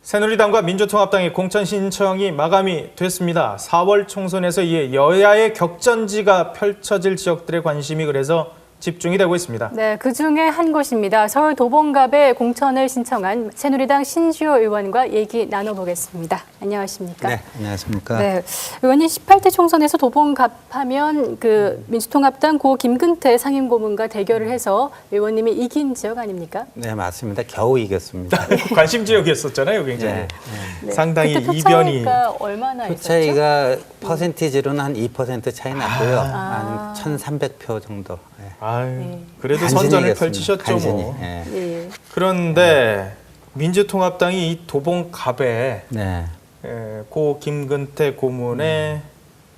새누리당과 민주통합당의 공천 신청이 마감이 됐습니다. 4월 총선에서 이에 여야의 격전지가 펼쳐질 지역들의 관심이 그래서 집중이 되고 있습니다. 네, 그중에 한 곳입니다. 서울 도봉갑에 공천을 신청한 새누리당 신주호 의원과 얘기 나눠보겠습니다. 안녕하십니까? 네, 안녕하십니까? 네, 의원님 18대 총선에서 도봉갑하면 민주통합당 고 김근태 상임고문과 대결을 해서 의원님이 이긴 지역 아닙니까? 네, 맞습니다. 겨우 이겼습니다. 관심 지역이었었잖아요, 굉장히. 네, 네. 상당히 그때 표 이변이. 차이가 얼마나 표 있었죠? 차이가 퍼센티지로는 한 2% 차이 났고요. 한 1,300표 정도. 네. 그래도 간신히 선전을 이겼습니다. 펼치셨죠. 간신히. 뭐. 네. 예. 그런데 민주통합당이 이 도봉갑에 네. 고 김근태 고문의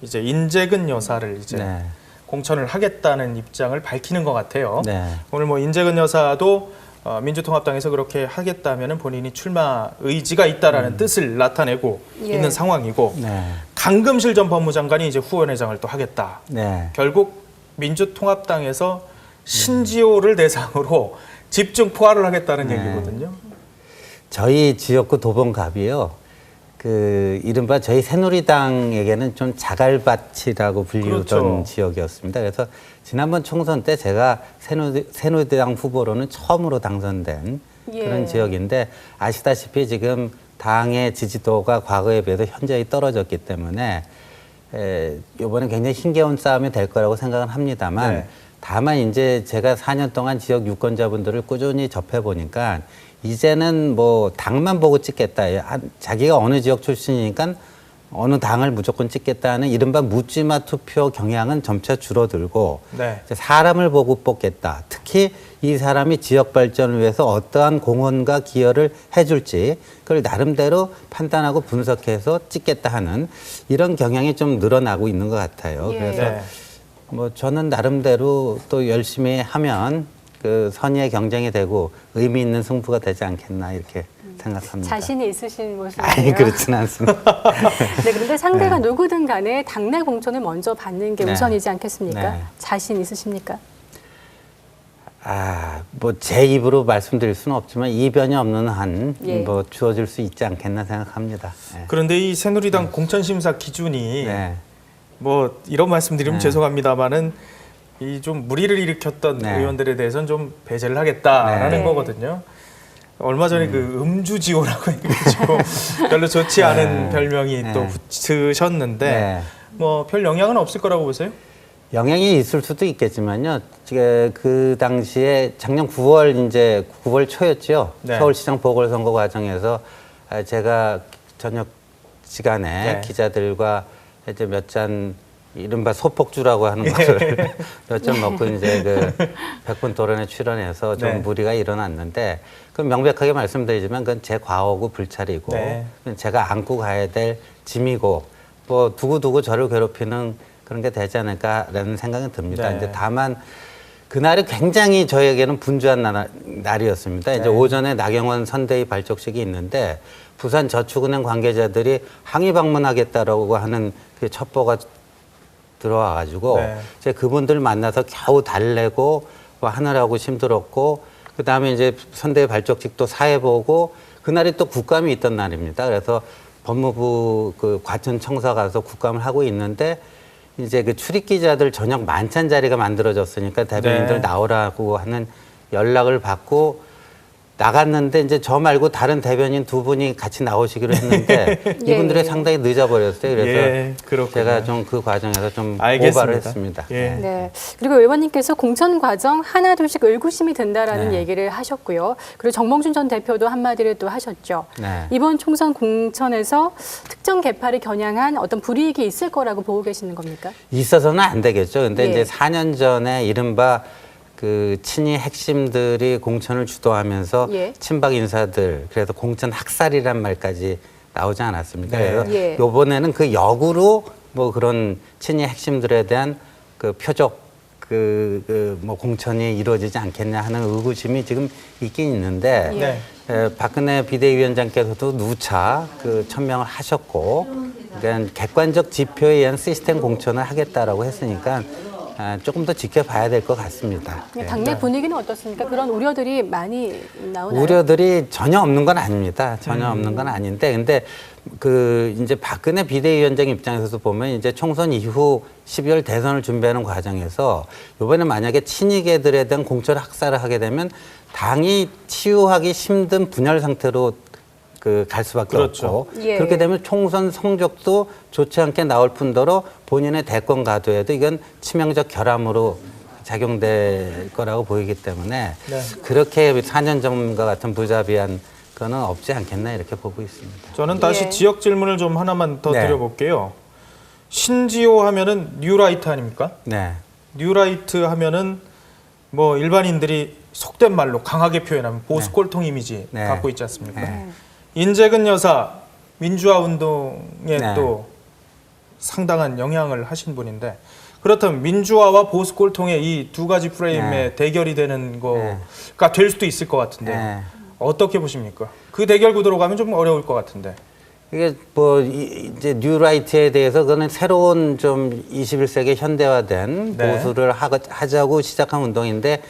이제 인재근 여사를 이제 네. 공천을 하겠다는 입장을 밝히는 것 같아요. 네. 오늘 뭐 인재근 여사도 민주통합당에서 그렇게 하겠다면은 본인이 출마 의지가 있다라는 뜻을 나타내고 예. 있는 상황이고 네. 강금실 전 법무장관이 이제 후원회장을 또 하겠다. 네. 결국 민주통합당에서 신지호를 대상으로 집중 포화를 하겠다는 얘기거든요. 저희 지역구 도봉갑이요. 이른바 저희 새누리당에게는 좀 자갈밭이라고 불리던 그렇죠. 지역이었습니다. 그래서 지난번 총선 때 제가 새누리당 후보로는 처음으로 당선된 예. 그런 지역인데 아시다시피 지금 당의 지지도가 과거에 비해서 현저히 떨어졌기 때문에 이번에 굉장히 힘겨운 싸움이 될 거라고 생각은 합니다만 네. 다만 이제 제가 4년 동안 지역 유권자분들을 꾸준히 접해 보니까 이제는 뭐 당만 보고 찍겠다. 자기가 어느 지역 출신이니까 어느 당을 무조건 찍겠다는 이른바 묻지마 투표 경향은 점차 줄어들고 네. 이제 사람을 보고 뽑겠다. 특히 이 사람이 지역 발전을 위해서 어떠한 공헌과 기여를 해줄지 그걸 나름대로 판단하고 분석해서 찍겠다 하는 이런 경향이 좀 늘어나고 있는 것 같아요. 예. 그래서 네. 뭐 저는 나름대로 또 열심히 하면 선의의 경쟁이 되고 의미 있는 승부가 되지 않겠나 이렇게 생각합니다. 자신이 있으신 모습이에요. 아니 그렇지는 않습니다. 네, 그런데 상대가 누구든 간에 당내 공천을 먼저 받는 게 네. 우선이지 않겠습니까? 네. 자신 있으십니까? 뭐 제 입으로 말씀드릴 수는 없지만 이변이 없는 한 예. 뭐 주어질 수 있지 않겠나 생각합니다. 네. 그런데 이 새누리당 공천심사 기준이 네. 뭐 이런 말씀드리면 네. 죄송합니다만은 이 좀 무리를 일으켰던 네. 의원들에 대해서는 좀 배제를 하겠다라는 네. 거거든요. 얼마 전에 그 음주지호라고 해가지고 별로 좋지 않은 네. 별명이 네. 또 붙으셨는데 네. 뭐 별 영향은 없을 거라고 보세요? 영향이 있을 수도 있겠지만요. 그 당시에 작년 9월 초였죠. 네. 서울시장 보궐선거 과정에서 제가 저녁 시간에 네. 기자들과 이제 몇 잔 이른바 소폭주라고 하는 것을 몇 잔 먹고 이제 100분 토론에 출연해서 좀 네. 무리가 일어났는데 그건 명백하게 말씀드리지만 그건 제 과오고 불찰이고 네. 그건 제가 안고 가야 될 짐이고 뭐 두고두고 저를 괴롭히는 그런 게 되지 않을까라는 생각이 듭니다. 네. 이제 다만 그날이 굉장히 저에게는 분주한 날이었습니다. 이제 네. 오전에 나경원 선대위 발족식이 있는데 부산 저축은행 관계자들이 항의 방문하겠다라고 하는 그 첩보가 들어와가지고 네. 이제 그분들 만나서 겨우 달래고 뭐 하느라고 힘들었고 그 다음에 이제 선대위 발족식도 사회 보고 그날이 또 국감이 있던 날입니다. 그래서 법무부 과천청사 가서 국감을 하고 있는데 이제 출입 기자들 저녁 만찬 자리가 만들어졌으니까 대변인들 네. 나오라고 하는 연락을 받고 나갔는데 이제 저 말고 다른 대변인 두 분이 같이 나오시기로 했는데 이분들이 예. 상당히 늦어버렸어요. 그래서 예, 그렇군요. 제가 좀 그 과정에서 좀 알겠습니다. 오바를 했습니다. 예. 네. 그리고 의원님께서 공천 과정 하나둘씩 의구심이 든다라는 네. 얘기를 하셨고요. 그리고 정몽준 전 대표도 한마디를 또 하셨죠. 네. 이번 총선 공천에서 특정 계파를 겨냥한 어떤 불이익이 있을 거라고 보고 계시는 겁니까? 있어서는 안 되겠죠. 근데 예. 이제 4년 전에 이른바 친이 핵심들이 공천을 주도하면서 예. 친박 인사들 그래서 공천 학살이란 말까지 나오지 않았습니까? 네. 그래서 예. 이번에는 그 역으로 뭐 그런 친이 핵심들에 대한 표적 뭐 공천이 이루어지지 않겠냐 하는 의구심이 지금 있긴 있는데 네. 박근혜 비대위원장께서도 누차 1000명을 하셨고 그러니까 객관적 지표에 의한 시스템 공천을 하겠다라고 했으니까 조금 더 지켜봐야 될 것 같습니다. 당내 분위기는 어떻습니까? 그런 우려들이 많이 나오나요? 우려들이 전혀 없는 건 아닙니다. 전혀 없는 건 아닌데, 근데 이제 박근혜 비대위원장 입장에서도 보면 이제 총선 이후 12월 대선을 준비하는 과정에서 이번에 만약에 친이계들에 대한 공천 학살을 하게 되면 당이 치유하기 힘든 분열 상태로 갈 수밖에 그렇죠. 없고 예. 그렇게 되면 총선 성적도 좋지 않게 나올 뿐더러 본인의 대권 가도에도 이건 치명적 결함으로 작용될 거라고 보이기 때문에 네. 그렇게 4년 전과 같은 부자비한 거는 없지 않겠나 이렇게 보고 있습니다. 저는 다시 예. 지역 질문을 좀 하나만 더 네. 드려볼게요. 신지호 하면은 뉴라이트 아닙니까? 네. 뉴라이트 하면은 뭐 일반인들이 속된 말로 강하게 표현하면 보수 꼴통 이미지 네. 갖고 있지 않습니까? 네. 인재근 여사 민주화 운동에 네. 또 상당한 영향을 하신 분인데 그렇다면 민주화와 보수 꼴통의 이 두 가지 프레임의 네. 대결이 되는 거가 될 수도 있을 것 같은데 네. 어떻게 보십니까? 그 대결 구도로 가면 좀 어려울 것 같은데. 이게 뭐 이제 뉴라이트에 대해서 그거는 새로운 좀 21세기 현대화된 네. 보수를 하자고 시작한 운동인데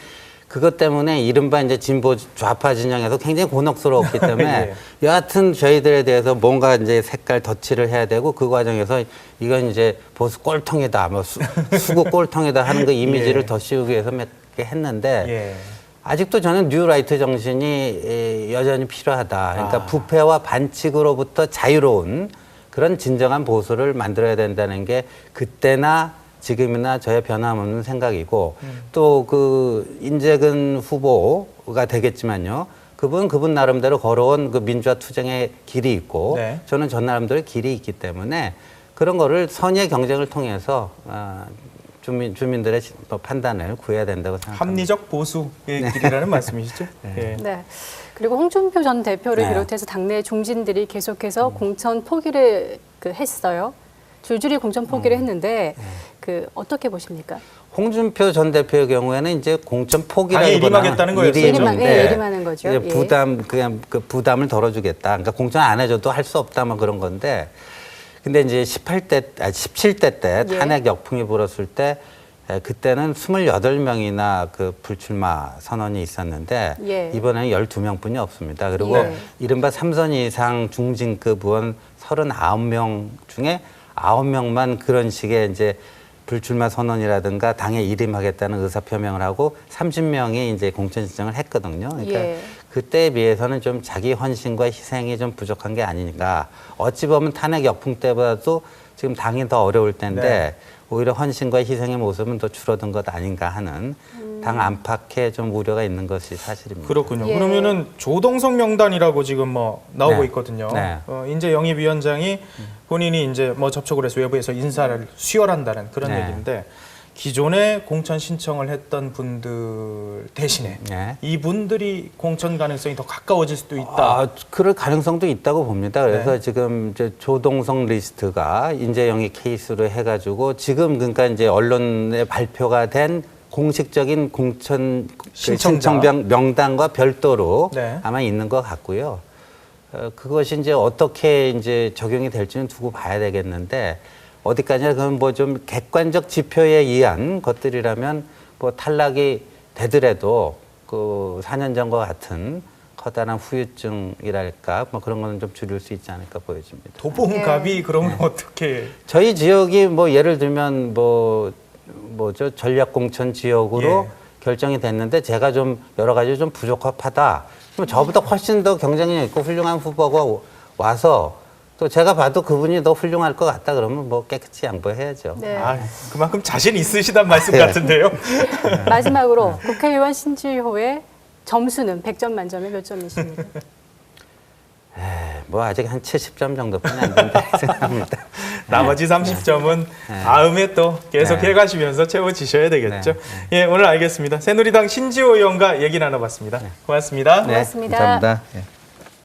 그것 때문에 이른바 이제 진보 좌파 진영에서 굉장히 곤혹스러웠기 때문에 예. 여하튼 저희들에 대해서 뭔가 이제 색깔 덧칠을 해야 되고 그 과정에서 이건 이제 보수 꼴통이다, 뭐 수구 꼴통이다 하는 그 이미지를 예. 더 씌우기 위해서 몇 개 했는데 예. 아직도 저는 뉴라이트 정신이 여전히 필요하다. 그러니까 부패와 반칙으로부터 자유로운 그런 진정한 보수를 만들어야 된다는 게 그때나 지금이나 저의 변함없는 생각이고 또 인재근 후보가 되겠지만요. 그분 나름대로 걸어온 그 민주화 투쟁의 길이 있고 네. 저는 저 나름대로 길이 있기 때문에 그런 거를 선의의 경쟁을 통해서 주민들의 판단을 구해야 된다고 생각합니다. 합리적 보수의 길이라는 말씀이시죠? 예. 네. 그리고 홍준표 전 대표를 네. 비롯해서 당내 중진들이 계속해서 공천 포기를 했어요. 줄줄이 공천 포기를 했는데 어떻게 보십니까? 홍준표 전 대표의 경우에는 이제 공천 포기라기보다 일임하겠다는 거였어요. 일임하는 거죠. 이제 예. 그냥 그 부담을 덜어주겠다. 그러니까 공천 안 해줘도 할 수 없다, 뭐 그런 건데. 근데 이제 17대 때 예. 탄핵 역풍이 불었을 때 그때는 28명이나 그 불출마 선언이 있었는데 예. 이번에는 12명뿐이 없습니다. 그리고 예. 이른바 3선 이상 중진급 의원 39명 중에 9명만 그런 식의 이제 불출마 선언이라든가 당에 일임하겠다는 의사 표명을 하고 30명이 이제 공천 신청을 했거든요. 그러니까 예. 그때에 비해서는 좀 자기 헌신과 희생이 좀 부족한 게 아니니까 어찌 보면 탄핵 역풍 때보다도 지금 당이 더 어려울 때인데 네. 오히려 헌신과 희생의 모습은 더 줄어든 것 아닌가 하는 당 안팎에 좀 우려가 있는 것이 사실입니다. 그렇군요. 예. 그러면은 조동석 명단이라고 지금 뭐 나오고 네. 있거든요. 네. 인재 영입위원장이 본인이 이제 뭐 접촉을 해서 외부에서 인사를 수혈한다는 그런 네. 얘기인데 기존에 공천 신청을 했던 분들 대신에 네. 이분들이 공천 가능성이 더 가까워질 수도 있다. 그럴 가능성도 있다고 봅니다. 그래서 네. 지금 이제 조동성 리스트가 인재 영입 케이스로 해가지고 지금 그러니까 이제 언론에 발표가 된 공식적인 공천 신청자. 신청 명단과 별도로 네. 아마 있는 것 같고요. 그것이 이제 어떻게 이제 적용이 될지는 두고 봐야 되겠는데 어디까지나 그건 뭐 좀 객관적 지표에 의한 것들이라면 뭐 탈락이 되더라도 그 4년 전과 같은 커다란 후유증이랄까 뭐 그런 거는 좀 줄일 수 있지 않을까 보여집니다. 도봉갑이 그러면 어떻게? 저희 지역이 뭐 예를 들면 뭐죠 전략공천 지역으로 예. 결정이 됐는데 제가 좀 여러 가지 좀 부적합하다. 그럼 저보다 훨씬 더 경쟁력 있고 훌륭한 후보가 와서 또 제가 봐도 그분이 더 훌륭할 것 같다 그러면 뭐 깨끗이 양보해야죠. 네. 그만큼 자신 있으시단 말씀 네. 같은데요. 마지막으로 국회의원 신지호의 점수는 100점 만점에 몇 점이십니까? 뭐 아직 한 70점 정도뿐이 안 된다 생각합니다. 나머지 30점은 다음에 또 계속 네. 해가시면서 채워지셔야 되겠죠. 예, 오늘 알겠습니다. 새누리당 신지호 의원과 얘기 나눠봤습니다. 고맙습니다. 고맙습니다. 감사합니다. 예.